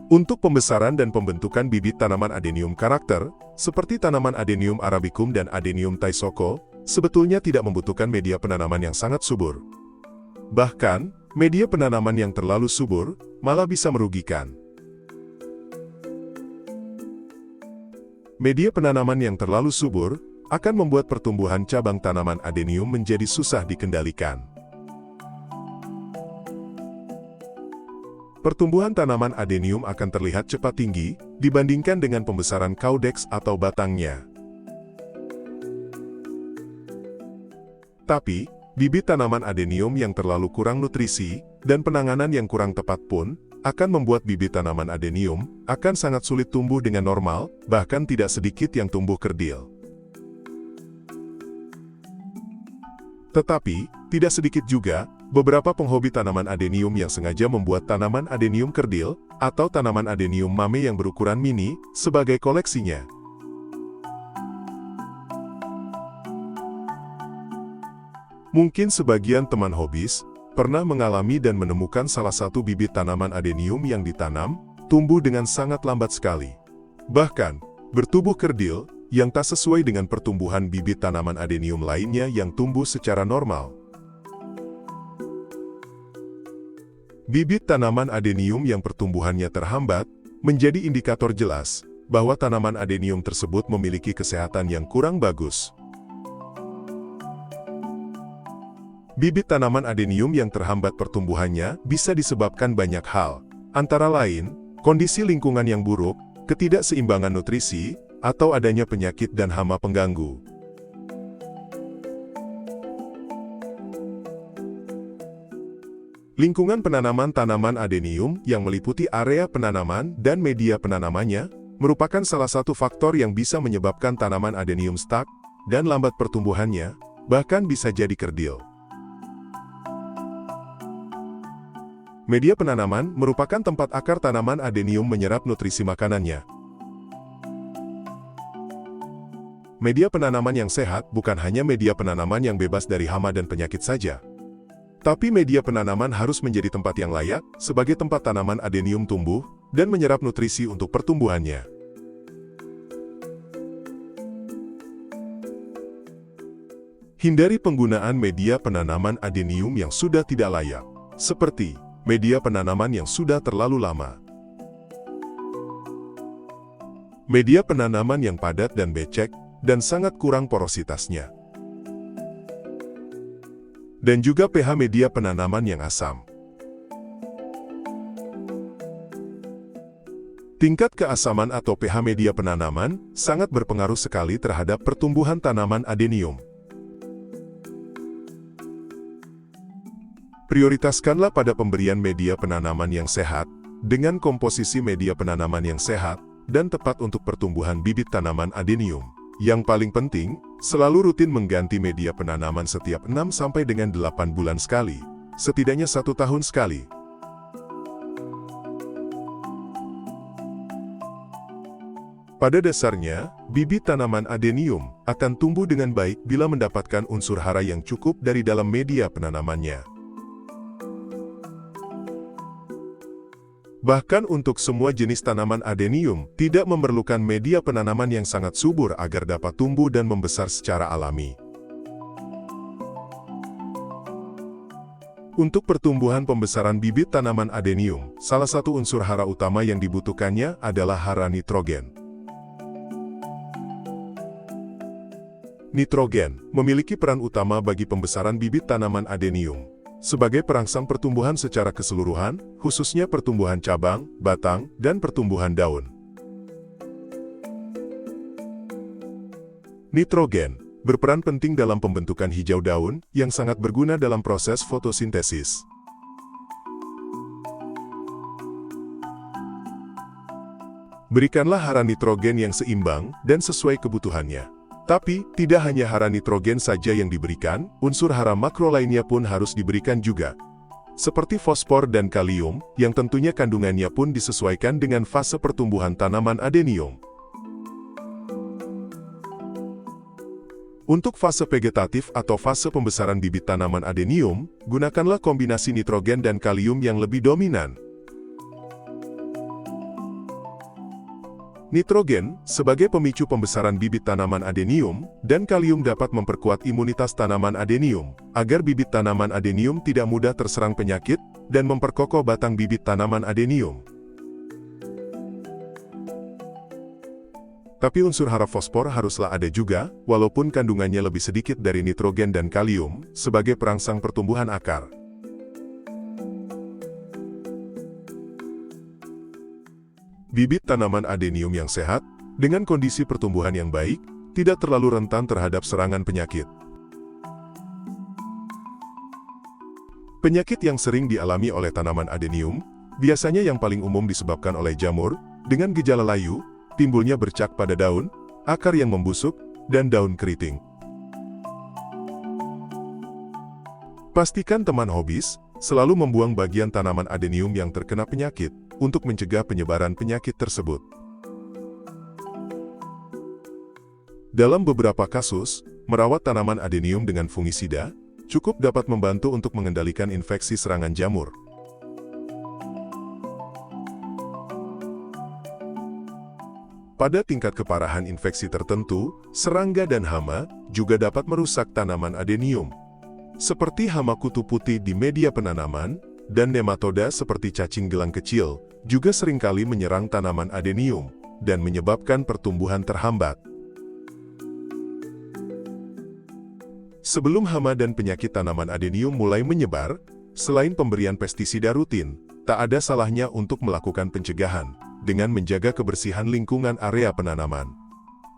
Untuk pembesaran dan pembentukan bibit tanaman adenium karakter, seperti tanaman Adenium arabicum dan Adenium taisoko, sebetulnya tidak membutuhkan media penanaman yang sangat subur. Bahkan, media penanaman yang terlalu subur malah bisa merugikan. Media penanaman yang terlalu subur akan membuat pertumbuhan cabang tanaman adenium menjadi susah dikendalikan. Pertumbuhan tanaman adenium akan terlihat cepat tinggi dibandingkan dengan pembesaran caudex atau batangnya. Tapi, bibit tanaman adenium yang terlalu kurang nutrisi dan penanganan yang kurang tepat pun akan membuat bibit tanaman adenium akan sangat sulit tumbuh dengan normal, bahkan tidak sedikit yang tumbuh kerdil. Tetapi, tidak sedikit juga beberapa penghobi tanaman adenium yang sengaja membuat tanaman adenium kerdil atau tanaman adenium mame yang berukuran mini sebagai koleksinya. Mungkin sebagian teman hobis pernah mengalami dan menemukan salah satu bibit tanaman adenium yang ditanam tumbuh dengan sangat lambat sekali. Bahkan, bertubuh kerdil yang tak sesuai dengan pertumbuhan bibit tanaman adenium lainnya yang tumbuh secara normal. Bibit tanaman adenium yang pertumbuhannya terhambat menjadi indikator jelas bahwa tanaman adenium tersebut memiliki kesehatan yang kurang bagus. Bibit tanaman adenium yang terhambat pertumbuhannya bisa disebabkan banyak hal, antara lain, kondisi lingkungan yang buruk, ketidakseimbangan nutrisi, atau adanya penyakit dan hama pengganggu. Lingkungan penanaman tanaman adenium yang meliputi area penanaman dan media penanamannya merupakan salah satu faktor yang bisa menyebabkan tanaman adenium stuck dan lambat pertumbuhannya, bahkan bisa jadi kerdil. Media penanaman merupakan tempat akar tanaman adenium menyerap nutrisi makanannya. Media penanaman yang sehat bukan hanya media penanaman yang bebas dari hama dan penyakit saja. Tapi media penanaman harus menjadi tempat yang layak sebagai tempat tanaman adenium tumbuh dan menyerap nutrisi untuk pertumbuhannya. Hindari penggunaan media penanaman adenium yang sudah tidak layak, seperti media penanaman yang sudah terlalu lama. Media penanaman yang padat dan becek dan sangat kurang porositasnya. Dan juga pH media penanaman yang asam. Tingkat keasaman atau pH media penanaman sangat berpengaruh sekali terhadap pertumbuhan tanaman adenium. Prioritaskanlah pada pemberian media penanaman yang sehat, dengan komposisi media penanaman yang sehat, dan tepat untuk pertumbuhan bibit tanaman adenium. Yang paling penting, selalu rutin mengganti media penanaman setiap 6-8 bulan sekali, setidaknya 1 tahun sekali. Pada dasarnya, bibit tanaman adenium akan tumbuh dengan baik bila mendapatkan unsur hara yang cukup dari dalam media penanamannya. Bahkan untuk semua jenis tanaman adenium, tidak memerlukan media penanaman yang sangat subur agar dapat tumbuh dan membesar secara alami. Untuk pertumbuhan pembesaran bibit tanaman adenium, salah satu unsur hara utama yang dibutuhkannya adalah hara nitrogen. Nitrogen memiliki peran utama bagi pembesaran bibit tanaman adenium. Sebagai perangsang pertumbuhan secara keseluruhan, khususnya pertumbuhan cabang, batang, dan pertumbuhan daun. Nitrogen berperan penting dalam pembentukan hijau daun, yang sangat berguna dalam proses fotosintesis. Berikanlah hara nitrogen yang seimbang dan sesuai kebutuhannya. Tapi, tidak hanya hara nitrogen saja yang diberikan, unsur hara makro lainnya pun harus diberikan juga. Seperti fosfor dan kalium, yang tentunya kandungannya pun disesuaikan dengan fase pertumbuhan tanaman adenium. Untuk fase vegetatif atau fase pembesaran bibit tanaman adenium, gunakanlah kombinasi nitrogen dan kalium yang lebih dominan. Nitrogen, sebagai pemicu pembesaran bibit tanaman adenium, dan kalium dapat memperkuat imunitas tanaman adenium, agar bibit tanaman adenium tidak mudah terserang penyakit, dan memperkokoh batang bibit tanaman adenium. Tapi unsur hara fosfor haruslah ada juga, walaupun kandungannya lebih sedikit dari nitrogen dan kalium, sebagai perangsang pertumbuhan akar. Bibit tanaman adenium yang sehat, dengan kondisi pertumbuhan yang baik, tidak terlalu rentan terhadap serangan penyakit. Penyakit yang sering dialami oleh tanaman adenium, biasanya yang paling umum disebabkan oleh jamur, dengan gejala layu, timbulnya bercak pada daun, akar yang membusuk, dan daun keriting. Pastikan teman hobis selalu membuang bagian tanaman adenium yang terkena penyakit, untuk mencegah penyebaran penyakit tersebut. Dalam beberapa kasus, merawat tanaman adenium dengan fungisida cukup dapat membantu untuk mengendalikan infeksi serangan jamur. Pada tingkat keparahan infeksi tertentu, serangga dan hama juga dapat merusak tanaman adenium, seperti hama kutu putih di media penanaman, dan nematoda seperti cacing gelang kecil, juga seringkali menyerang tanaman adenium, dan menyebabkan pertumbuhan terhambat. Sebelum hama dan penyakit tanaman adenium mulai menyebar, selain pemberian pestisida rutin, tak ada salahnya untuk melakukan pencegahan, dengan menjaga kebersihan lingkungan area penanaman.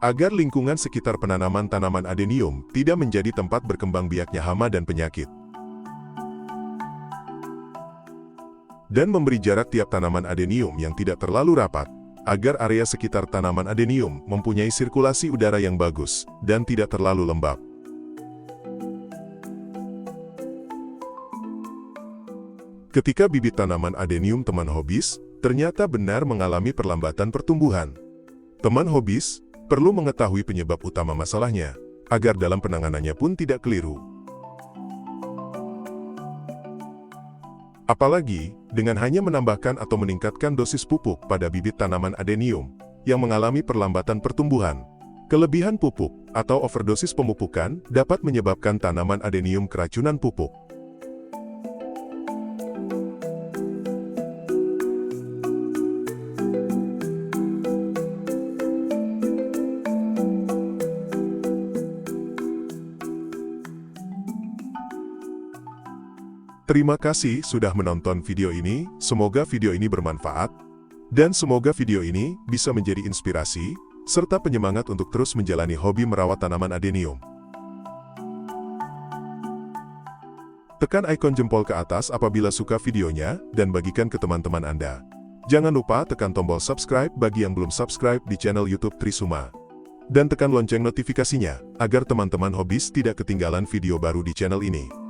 Agar lingkungan sekitar penanaman tanaman adenium tidak menjadi tempat berkembang biaknya hama dan penyakit. Dan memberi jarak tiap tanaman adenium yang tidak terlalu rapat, agar area sekitar tanaman adenium mempunyai sirkulasi udara yang bagus, dan tidak terlalu lembab. Ketika bibit tanaman adenium teman hobis, ternyata benar mengalami perlambatan pertumbuhan. Teman hobis perlu mengetahui penyebab utama masalahnya, agar dalam penanganannya pun tidak keliru. Apalagi, dengan hanya menambahkan atau meningkatkan dosis pupuk pada bibit tanaman adenium yang mengalami perlambatan pertumbuhan, kelebihan pupuk atau overdosis pemupukan dapat menyebabkan tanaman adenium keracunan pupuk. Terima kasih sudah menonton video ini, semoga video ini bermanfaat, dan semoga video ini bisa menjadi inspirasi, serta penyemangat untuk terus menjalani hobi merawat tanaman adenium. Tekan ikon jempol ke atas apabila suka videonya, dan bagikan ke teman-teman Anda. Jangan lupa tekan tombol subscribe bagi yang belum subscribe di channel YouTube Trisuma. Dan tekan lonceng notifikasinya, agar teman-teman hobis tidak ketinggalan video baru di channel ini.